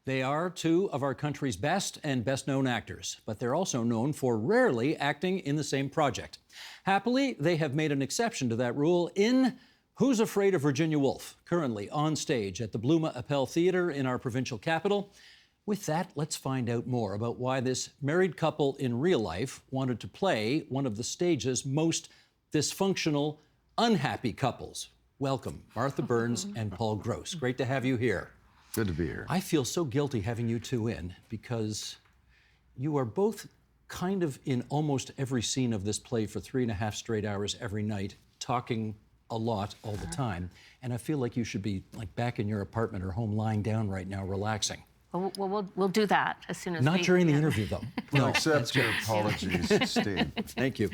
They are two of our country's best and best-known actors, but they're also known for rarely acting in the same project. Happily, they have made an exception to that rule in Who's Afraid of Virginia Woolf, currently on stage at the Bluma Appel Theatre in our provincial capital. With that, let's find out more about why this married couple in real life wanted to play one of the stage's most dysfunctional, unhappy couples. Welcome, Martha Burns and Paul Gross. Great to have you here. Good to be here. I feel so guilty having you two in because you are both kind of in almost every scene of this play for 3.5 straight hours every night, talking a lot all the time. And I feel like you should be like back in your apartment or home lying down right now, relaxing. Well, we'll do that as soon as Not during the interview, though. No, accept your apologies, Steve. Thank you.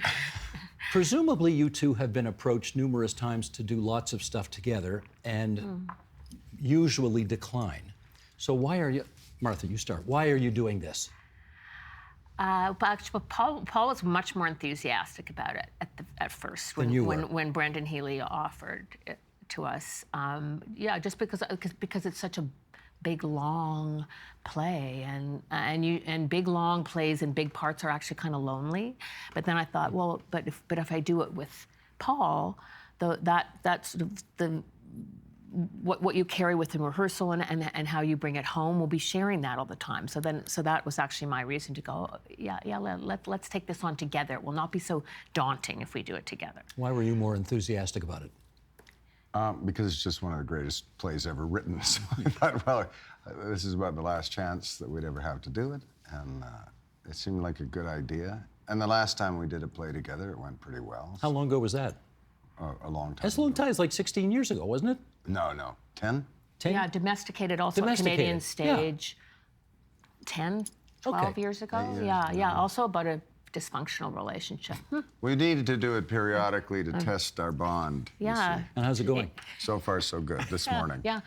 Presumably, you two have been approached numerous times to do lots of stuff together and usually decline. So why are you, Martha, you start. Why are you doing this? Actually, Paul was much more enthusiastic about it at first when Brendan Healy offered it to us. Yeah, just because it's such a big long play, and big long plays and big parts are actually kind of lonely. But then I thought, well, but if I do it with Paul, that's sort of the what you carry with in rehearsal and how you bring it home, we'll be sharing that all the time. So that was actually my reason to go, let's take this on together. It will not be so daunting if we do it together. Why were you more enthusiastic about it? Because it's just one of the greatest plays ever written. So I thought, well, this is about the last chance that we'd ever have to do it. And it seemed like a good idea. And the last time we did a play together, it went pretty well. How long ago was that? A long time. That's a long time. It's like 16 years ago, wasn't it? No. 10? 10? Yeah, Domesticated, also a Canadian stage. Yeah. 10, 12 years ago. Yeah, also about a dysfunctional relationship. We needed to do it periodically to test our bond. Yeah. And how's it going? So far, so good this morning. Yeah,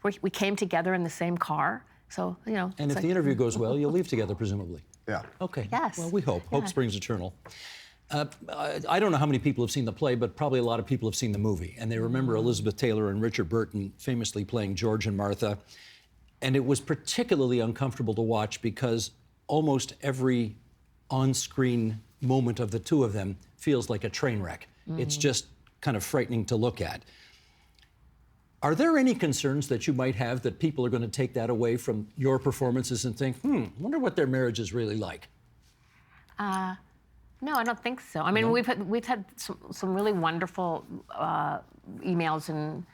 we came together in the same car, so, you know. And if the interview goes well, you'll leave together, presumably. Yeah. Okay. Yes. Well, we hope. Hope springs eternal. I don't know how many people have seen the play, but probably a lot of people have seen the movie. And they remember Elizabeth Taylor and Richard Burton famously playing George and Martha. And it was particularly uncomfortable to watch because almost every on-screen moment of the two of them feels like a train wreck. It's just kind of frightening to look at. Are there any concerns that you might have that people are going to take that away from your performances and think, wonder what their marriage is really like? No, I don't think so. I mean, we've had some really wonderful emails and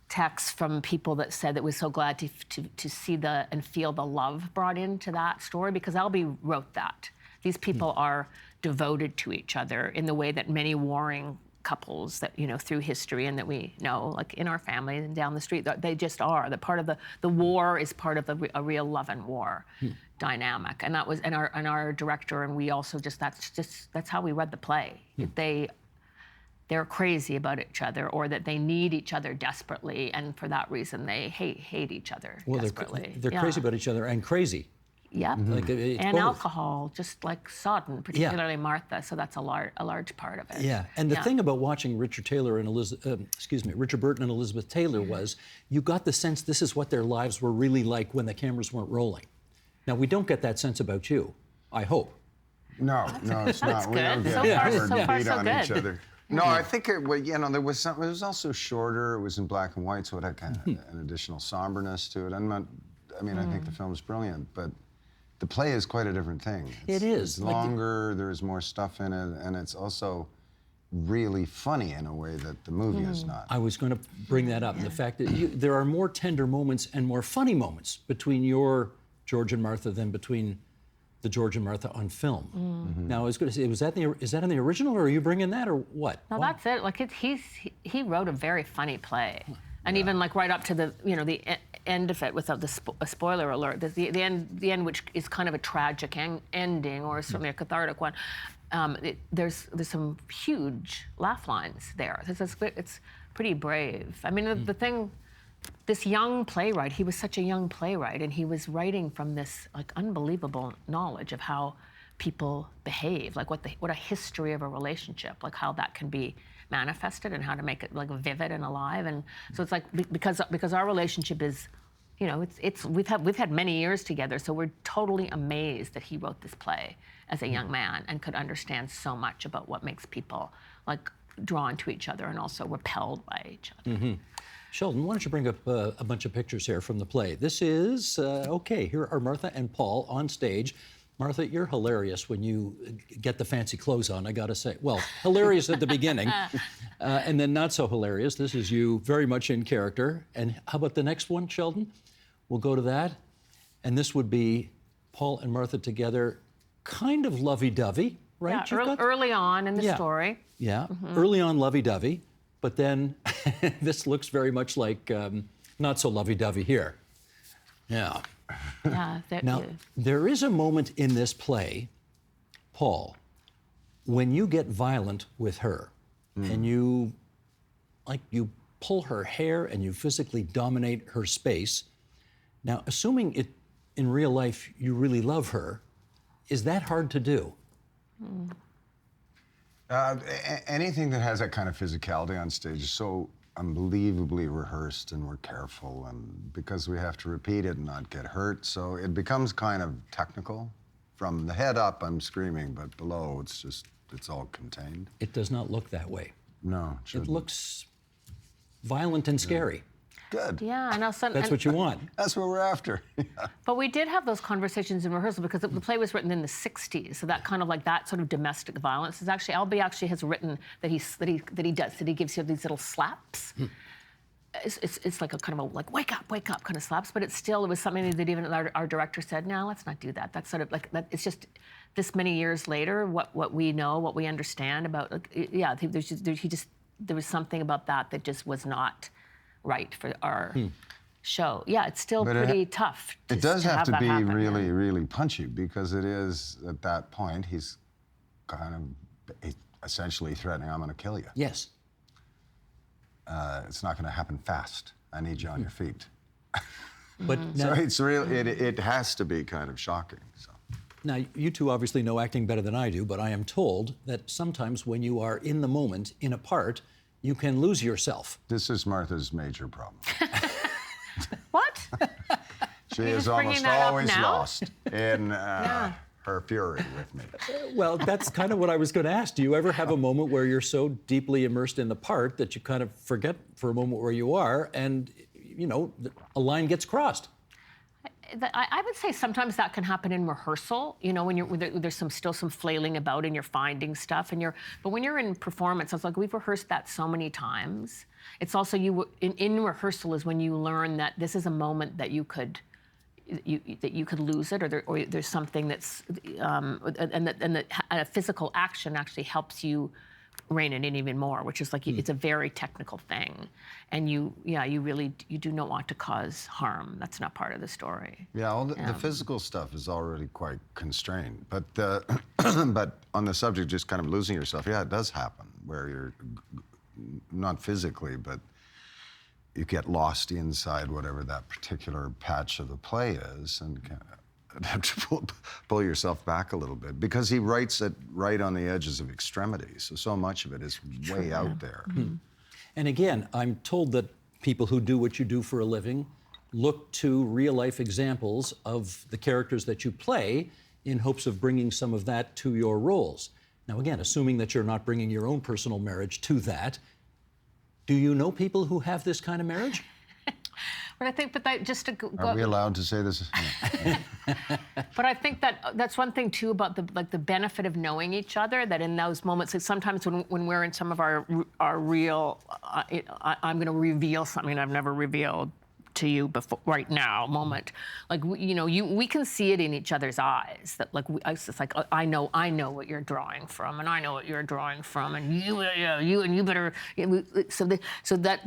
texts from people that said that we're so glad to see and feel the love brought into that story, because Albie wrote that. These people are devoted to each other in the way that many warring couples that, you know, through history and that we know, like in our family and down the street, they just are. The part of the war is part of a real love and war dynamic, and that was and our director and we also that's how we read the play. They're crazy about each other, or that they need each other desperately, and for that reason they hate each other desperately. They're crazy about each other and crazy. Yeah, like and both. Alcohol, just like sodden, particularly Martha. So that's a large part of it. Yeah, and the thing about watching Richard Burton and Elizabeth Taylor was you got the sense this is what their lives were really like when the cameras weren't rolling. Now we don't get that sense about you, I hope. No, it's not. We don't get beat on each other. No, I think there was something. It was also shorter. It was in black and white, so it had kind of an additional somberness to it. I think the film's brilliant, but the play is quite a different thing. It is. It's longer, there's more stuff in it, and it's also really funny in a way that the movie is not. I was going to bring that up, the fact that there are more tender moments and more funny moments between your George and Martha than between the George and Martha on film. Now, I was going to say, is that in the original, or are you bringing that, or what? No, that's it. Like he wrote a very funny play. And even like right up to the end of it, without a spoiler alert, the end, which is kind of a tragic ending, or certainly a cathartic one. There's some huge laugh lines there. It's pretty brave. I mean, the thing, this young playwright, he was such a young playwright, and he was writing from this like unbelievable knowledge of how people behave, like what a history of a relationship, like how that can be manifested and how to make it like vivid and alive. And so it's like because our relationship is you know, we've had many years together, so we're totally amazed that he wrote this play as a young man and could understand so much about what makes people like drawn to each other and also repelled by each other. Sheldon, why don't you bring up a bunch of pictures here from the play? This is, okay, here are Martha and Paul on stage. Martha, you're hilarious when you get the fancy clothes on, I gotta say. Well, hilarious at the beginning, and then not so hilarious. This is you very much in character. And how about the next one, Sheldon? We'll go to that. And this would be Paul and Martha together, kind of lovey-dovey, right? Yeah, early on in the story. Yeah, early on lovey-dovey, but then this looks very much like not so lovey-dovey here. Yeah. Yeah. Now, there is a moment in this play, Paul, when you get violent with her and you pull her hair and you physically dominate her space. Now, assuming in real life you really love her, is that hard to do? Anything that has that kind of physicality on stage is so unbelievably rehearsed, and we're careful, and because we have to repeat it and not get hurt, so it becomes kind of technical. From the head up, I'm screaming, but below, it's all contained. It does not look that way. No, it looks violent and scary. Good. Yeah, and also, That's what you want. That's what we're after. But we did have those conversations in rehearsal because the play was written in the '60s, so that kind of like that sort of domestic violence is actually Albie actually has written that he gives you these little slaps. It's like a kind of a like wake up kind of slaps, but it was something that even our director said, no, let's not do that. That's sort of like that. It's just this many years later, what we know, what we understand about, yeah, there was something about that just was not right for our show. Yeah, it's still pretty tough. It does have to be happen, really, really punchy, because it is, at that point, he's kind of essentially threatening, I'm going to kill you. Yes. It's not going to happen fast. I need you on your feet. But so it's really, it has to be kind of shocking. So. Now, you two obviously know acting better than I do, but I am told that sometimes when you are in the moment, in a part, you can lose yourself. This is Martha's major problem. What? She is almost always lost in her fury with me. Well, that's kind of what I was going to ask. Do you ever have a moment where you're so deeply immersed in the part that you kind of forget for a moment where you are and, you know, a line gets crossed? I would say sometimes that can happen in rehearsal, you know, when there's still some flailing about and you're finding stuff but when you're in performance, it's like we've rehearsed that so many times. It's also in rehearsal is when you learn that this is a moment that you could lose it, or there's something that's and that a physical action actually helps you rein it in even more, which is like it's a very technical thing, and you do not want to cause harm. That's not part of the story. Yeah, all the physical stuff is already quite constrained, but but on the subject, just kind of losing yourself, yeah, it does happen where you're not physically, but you get lost inside whatever that particular patch of the play is, and kind of have to pull yourself back a little bit, because he writes it right on the edges of extremity. So much of it is way out there. And again, I'm told that people who do what you do for a living look to real-life examples of the characters that you play in hopes of bringing some of that to your roles. Now, again, assuming that you're not bringing your own personal marriage to that, do you know people who have this kind of marriage? But I think, Are we allowed to say this? But I think that's one thing too about the benefit of knowing each other. That in those moments, like sometimes when we're in some of our real, I'm going to reveal something I've never revealed to you before right now moment. Like we can see it in each other's eyes. That like it's like I know what you're drawing from, and I know what you're drawing from, and you better. So that.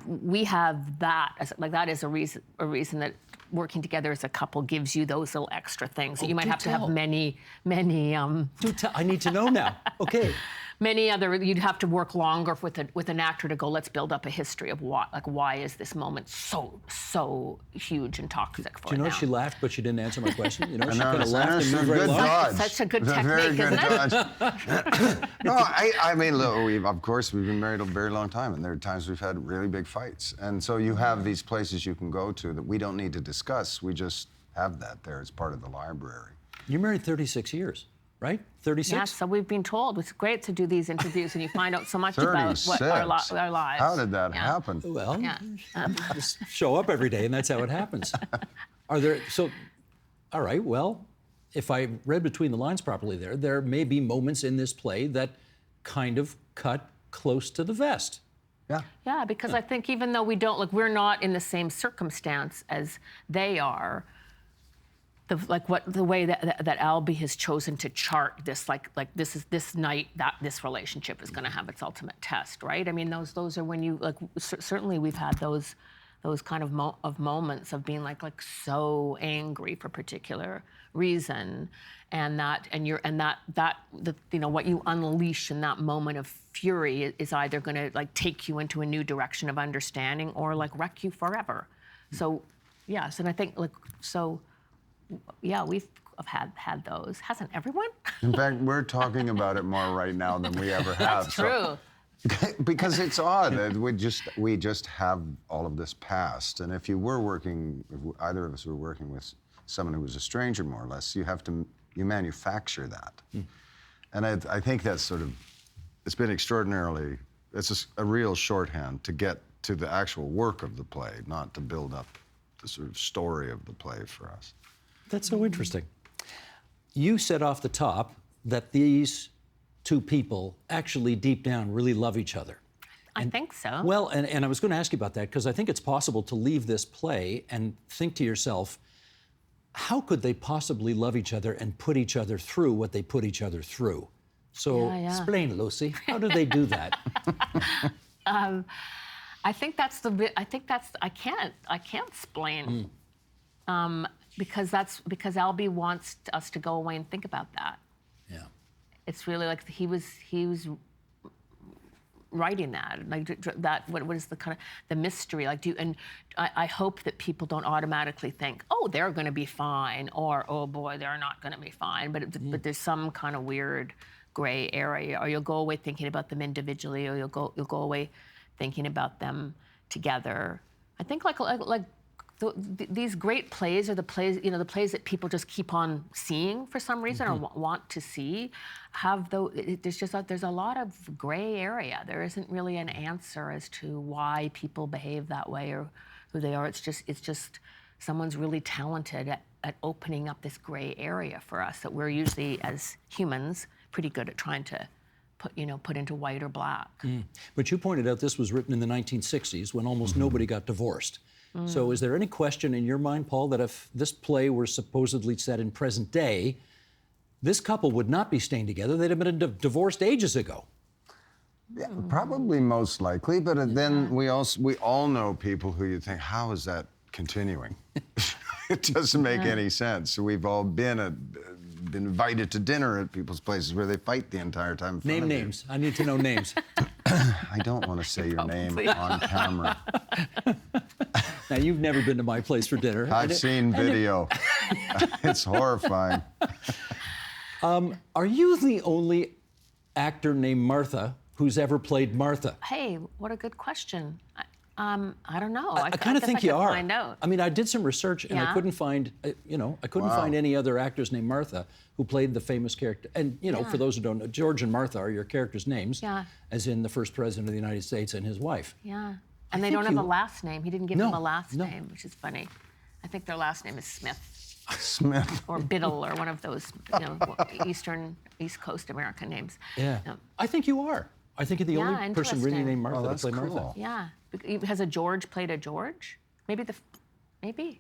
We have that that is a reason that working together as a couple gives you those little extra things that you might have to have many. Do tell. I need to know now. Okay. many other, you'd have to work longer with an actor to go, let's build up a history of why is this moment so huge and toxic for Oh, Do you know now. she laughed, but she didn't answer my question? You know, she No, kind of it's laughed and moved right good along. dodge. Such a good It's technique, very good isn't it? dodge. No, I mean, look, of course, we've been married a very long time, and there are times we've had really big fights. And so you have these places you can go to that we don't need to discuss. We just have that there as part of the library. You're married 36 years, right? 36? Yeah, so we've been told. It's great to do these interviews and you find out so much about 36. what our lives. How did that Yeah. happen? Well, Yeah. just show up every day, and that's how it happens. All right, well, if I read between the lines properly there may be moments in this play that kind of cut close to the vest. Yeah. Yeah, because I think even though we're not in the same circumstance as they are, the way that Albie has chosen to chart this, this night that this relationship is going to have its ultimate test, right? I mean, those are when you certainly we've had those kind of moments of being like so angry for a particular reason, and what you unleash in that moment of fury is either going to take you into a new direction of understanding or wreck you forever. So yes, and I think yeah, we've had those. Hasn't everyone? In fact, we're talking about it more right now than we ever have. That's true. Because it's odd that we just have all of this past, and if either of us were working with someone who was a stranger, more or less, you manufacture that, and I think that's it's been extraordinarily. It's a real shorthand to get to the actual work of the play, not to build up the sort of story of the play for us. That's so interesting. You said off the top that these two people actually deep down really love each other. I think so. Well, and I was going to ask you about that because I think it's possible to leave this play and think to yourself, how could they possibly love each other and put each other through what they put each other through? So explain, Lucy, how do they do that? I think that's I can't explain. Because Albie wants us to go away and think about that. Yeah. It's really like he was writing that. What is the kind of the mystery? I hope that people don't automatically think, oh, they're going to be fine, or oh boy, they're not going to be fine. But there's some kind of weird gray area, or you'll go away thinking about them individually, or you'll go away thinking about them together. I think these great plays are the plays that people just keep on seeing for some reason or want to see. There's a lot of gray area. There isn't really an answer as to why people behave that way or who they are. It's just someone's really talented at opening up this gray area for us that we're usually as humans pretty good at trying to put into white or black. But you pointed out this was written in the 1960s when almost nobody got divorced. So is there any question in your mind, Paul, that if this play were supposedly set in present day, this couple would not be staying together? They'd have been divorced ages ago. Yeah, probably most likely, but then we all know people who you think, how is that continuing? It doesn't make any sense. We've all been invited to dinner at people's places where they fight the entire time. Name names. I need to know names. I don't want to say your name on camera. Now, you've never been to my place for dinner. I've seen video. It's horrifying. Are you the only actor named Martha who's ever played Martha? Hey, what a good question. I don't know. I kind of think you are. Find out. I mean, I did some research and I couldn't find, find any other actors named Martha who played the famous character. And for those who don't know, George and Martha are your characters' names, as in the first president of the United States and his wife. Yeah, and they don't have a last name. He didn't give them a last name, which is funny. I think their last name is Smith. Smith. Or Biddle, or one of those, East Coast American names. Yeah. I think you are. I think you're the only person really named Martha to play Martha. Yeah. Has a George played a George? Maybe.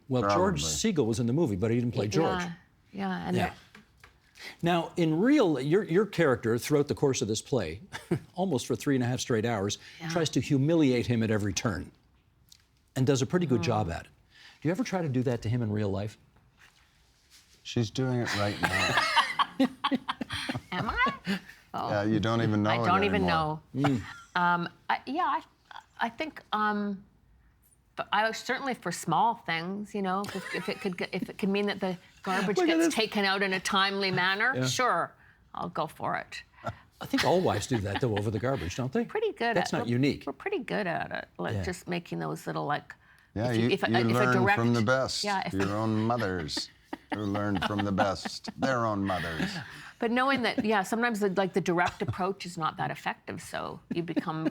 Well, Probably. George Siegel was in the movie, but he didn't play George. Yeah. Now, in real, your character throughout the course of this play, almost for 3.5 straight hours, tries to humiliate him at every turn, and does a pretty good job at it. Do you ever try to do that to him in real life? She's doing it right now. Am I? Oh. Yeah, you don't even know I it don't even anymore. know. I think but I certainly for small things, you know, if it could mean that the garbage gets taken out in a timely manner, sure, I'll go for it. I think all wives do that, though, over the garbage, don't they? Pretty good. That's not unique. We're pretty good at it, like just making those little like. Yeah, if you learn from the best. Yeah, your own mothers who learned from the best, their own mothers. But knowing that, yeah, sometimes the direct approach is not that effective, so we become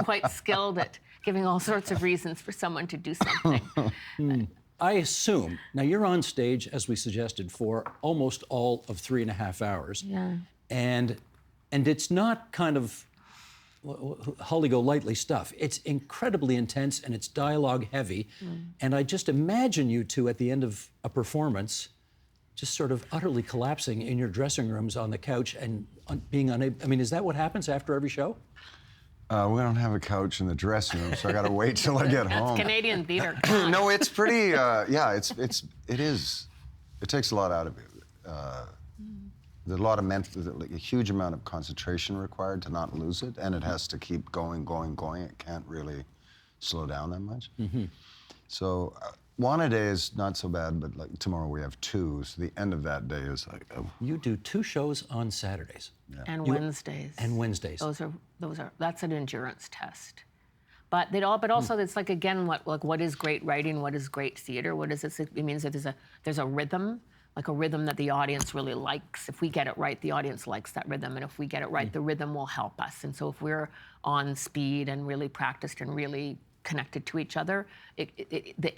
quite skilled at giving all sorts of reasons for someone to do something. I assume, now you're on stage, as we suggested, for almost all of 3.5 hours. Yeah. And it's not kind of holly-go-lightly stuff. It's incredibly intense and it's dialogue heavy. And I just imagine you two at the end of a performance just sort of utterly collapsing in your dressing rooms on the couch and being unable. I mean, is that what happens after every show? We don't have a couch in the dressing room, so I got to wait till I get home. Canadian theater. No, it's pretty. It is. It takes a lot out of you. There's a huge amount of concentration required to not lose it, and it has to keep going. It can't really slow down that much. So one a day is not so bad, but like tomorrow we have 2, so the end of that day is like. Oh. You do 2 shows on Saturdays. Yeah. And Wednesdays. And Wednesdays. That's an endurance test. But also it's like, again, what is great writing? What is great theater? What is this? It means that there's a rhythm, like a rhythm that the audience really likes. If we get it right, the audience likes that rhythm, and if we get it right, the rhythm will help us. And so if we're on speed and really practiced and really connected to each other,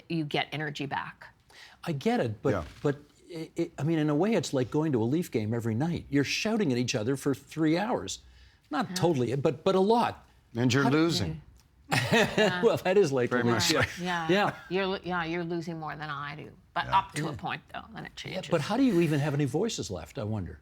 you get energy back. I get it, but I mean, in a way, it's like going to a Leaf game every night. You're shouting at each other for 3 hours. Not totally, but a lot. And you're losing. Well, that is like very much. Yeah. You're losing more than I do, but up to a point though, then it changes. But how do you even have any voices left? I wonder.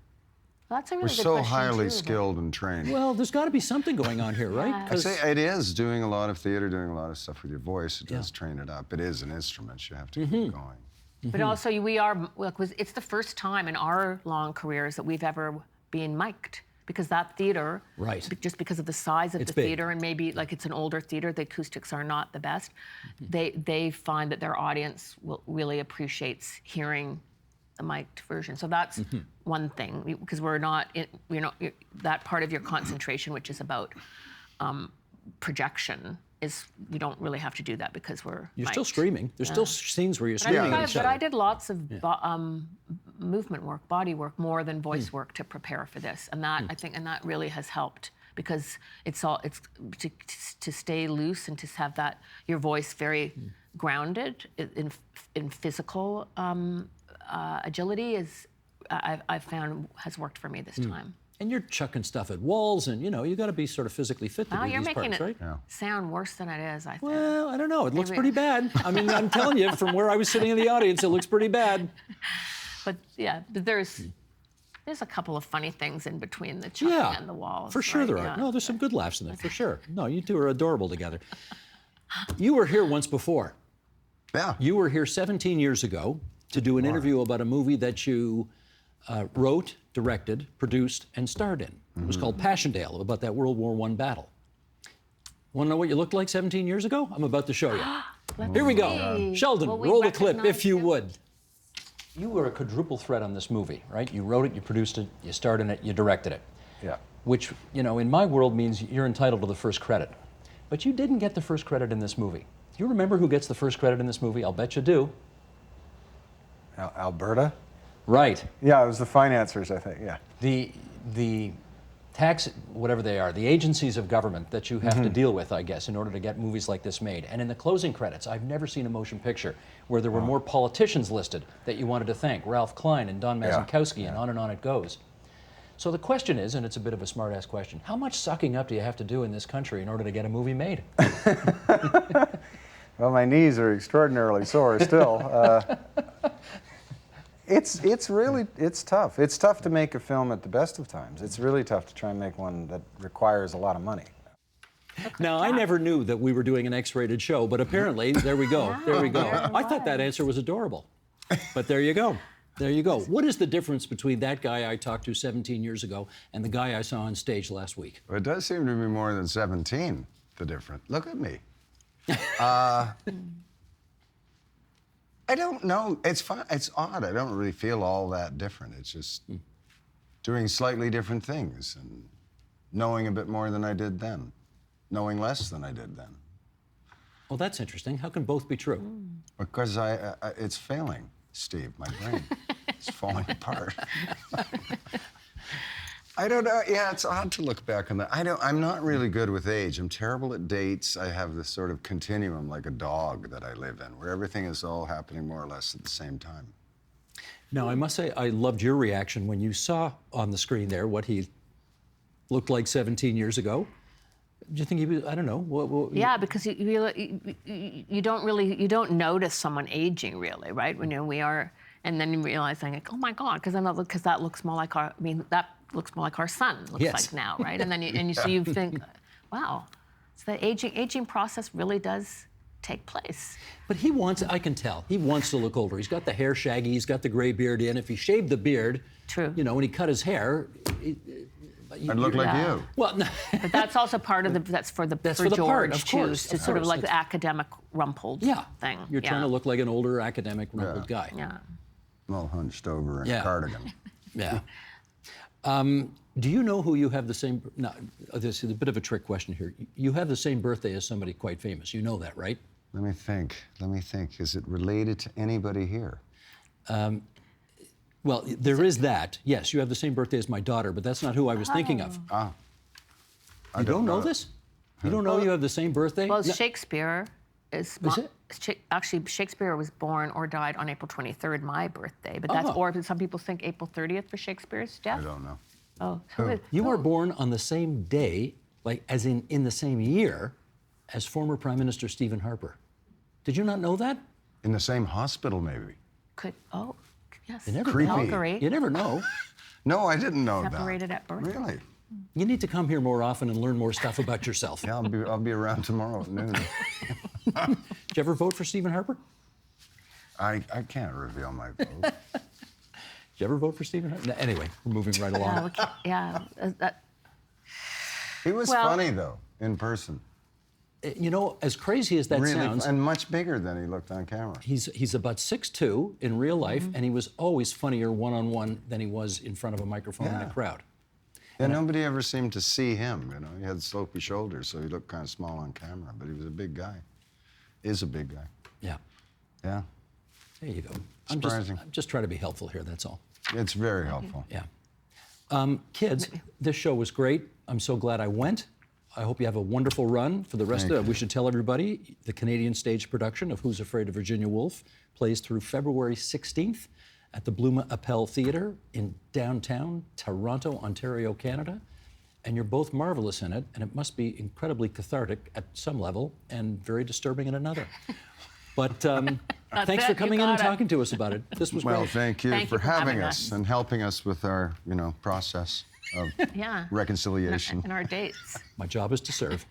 Well, that's a really We're good so question, highly too, skilled and trained. Well, there's got to be something going on here, right? I say it is doing a lot of theater, doing a lot of stuff with your voice. It does train it up. It is an instrument. You have to keep going. But also, it's the first time in our long careers that we've ever been mic'd, because that theater, just because of the size of the theater, and maybe like it's an older theater, the acoustics are not the best. They find that their audience really appreciates hearing the mic'd version. So that's one thing, because we're not, that part of your concentration, which is about projection, is we don't really have to do that because you're still screaming. There's still scenes where you're screaming at each other. But I did lots of movement work, body work, more than voice work to prepare for this, and that I think, and that really has helped, because it's to stay loose and to have that your voice very grounded in physical agility I found has worked for me this time. And you're chucking stuff at walls, and you got to be sort of physically fit to do you're these making parts, it right? sound worse than it is, I think. Well, I don't know. It looks pretty bad. I mean, I'm telling you, from where I was sitting in the audience, it looks pretty bad. But there's a couple of funny things in between the chucking and the walls. For sure there are. No, there's some good laughs in there, for sure. No, you two are adorable together. You were here once before. Yeah. You were here 17 years ago to do an interview about a movie that you wrote, directed, produced, and starred in. It was called Passchendaele, about that World War I battle. Want to know what you looked like 17 years ago? I'm about to show you. Here we go. Sheldon, roll the clip, if you would. You were a quadruple threat on this movie, right? You wrote it, you produced it, you starred in it, you directed it. Yeah. Which, in my world means you're entitled to the first credit. But you didn't get the first credit in this movie. Do you remember who gets the first credit in this movie? I'll bet you do. Alberta? Right. Yeah, it was the financiers, I think, yeah. The tax, whatever they are, the agencies of government that you have to deal with, I guess, in order to get movies like this made. And in the closing credits, I've never seen a motion picture where there were more politicians listed that you wanted to thank. Ralph Klein and Don Mazankowski, and on it goes. So the question is, and it's a bit of a smart-ass question, how much sucking up do you have to do in this country in order to get a movie made? Well, my knees are extraordinarily sore still. It's really tough. It's tough to make a film at the best of times. It's really tough to try and make one that requires a lot of money. Now, I never knew that we were doing an X-rated show, but apparently, there we go. There we go. I thought that answer was adorable, but there you go. There you go. What is the difference between that guy I talked to 17 years ago and the guy I saw on stage last week? Well, it does seem to be more than 17, the difference. Look at me. I don't know. It's fun. It's odd. I don't really feel all that different. It's just doing slightly different things and knowing a bit more than I did then, knowing less than I did then. Well, that's interesting. How can both be true? Because it's failing, Steve. My brain is falling apart. I don't know. Yeah, it's odd to look back on that. I'm not really good with age. I'm terrible at dates. I have this sort of continuum like a dog that I live in, where everything is all happening more or less at the same time. Now, I must say, I loved your reaction when you saw on the screen there what he looked like 17 years ago. Do you think he was, I don't know. Yeah, because you don't notice someone aging really, right? When we are, and then you realize like, oh my God, because that looks more like that looks more like our son looks like now, right? And then you think, wow, so the aging process really does take place. But I can tell, he wants to look older. He's got the hair shaggy, he's got the gray beard in. If he shaved the beard, true. When he cut his hair, I'd look like you. Well, no. But that's also part of that's for the George part, of too, course, to sort of like the academic rumpled thing. You're trying to look like an older academic rumpled guy. Yeah. All hunched over in a cardigan. Yeah. Do you know who you have the same? No, this is a bit of a trick question here. You have the same birthday as somebody quite famous. You know that, right? Let me think. Is it related to anybody here? Well, there is that. Yes, you have the same birthday as my daughter, but that's not who I was thinking of. Ah. You don't know this? You don't know you have the same birthday? Well, Shakespeare is it? actually Shakespeare was born or died on April 23rd, my birthday. But that's or some people think April 30th for Shakespeare's death. I don't know. Oh, who? You were born on the same day, like as in the same year, as former Prime Minister Stephen Harper. Did you not know that? In the same hospital, maybe. Yes. You never Creepy. know. Calgary. You never know. No, I didn't know that. Separated at birth. Really? You need to come here more often and learn more stuff about yourself. Yeah, I'll be around tomorrow at noon. Did you ever vote for Stephen Harper? I can't reveal my vote. Did you ever vote for Stephen Harper? No, anyway, we're moving right along. He was funny though, in person. As crazy as that really, sounds, and much bigger than he looked on camera. he's about 6'2" in real life, and he was always funnier one-on-one than he was in front of a microphone in a crowd. Yeah, nobody ever seemed to see him, He had slopey shoulders, so he looked kind of small on camera, but he was a big guy. Is a big guy. Yeah. Yeah. There you go. Surprising. I'm just trying to be helpful here, that's all. It's very helpful. Yeah. Kids, this show was great. I'm so glad I went. I hope you have a wonderful run for the rest of it. We should tell everybody the Canadian stage production of Who's Afraid of Virginia Woolf plays through February 16th at the Bluma Appel Theatre in downtown Toronto, Ontario, Canada. And you're both marvelous in it, and it must be incredibly cathartic at some level and very disturbing at another. But thanks for coming in and talking to us about it. This was great. Well, thank you for having us and helping us with our, process of reconciliation. And our dates. My job is to serve.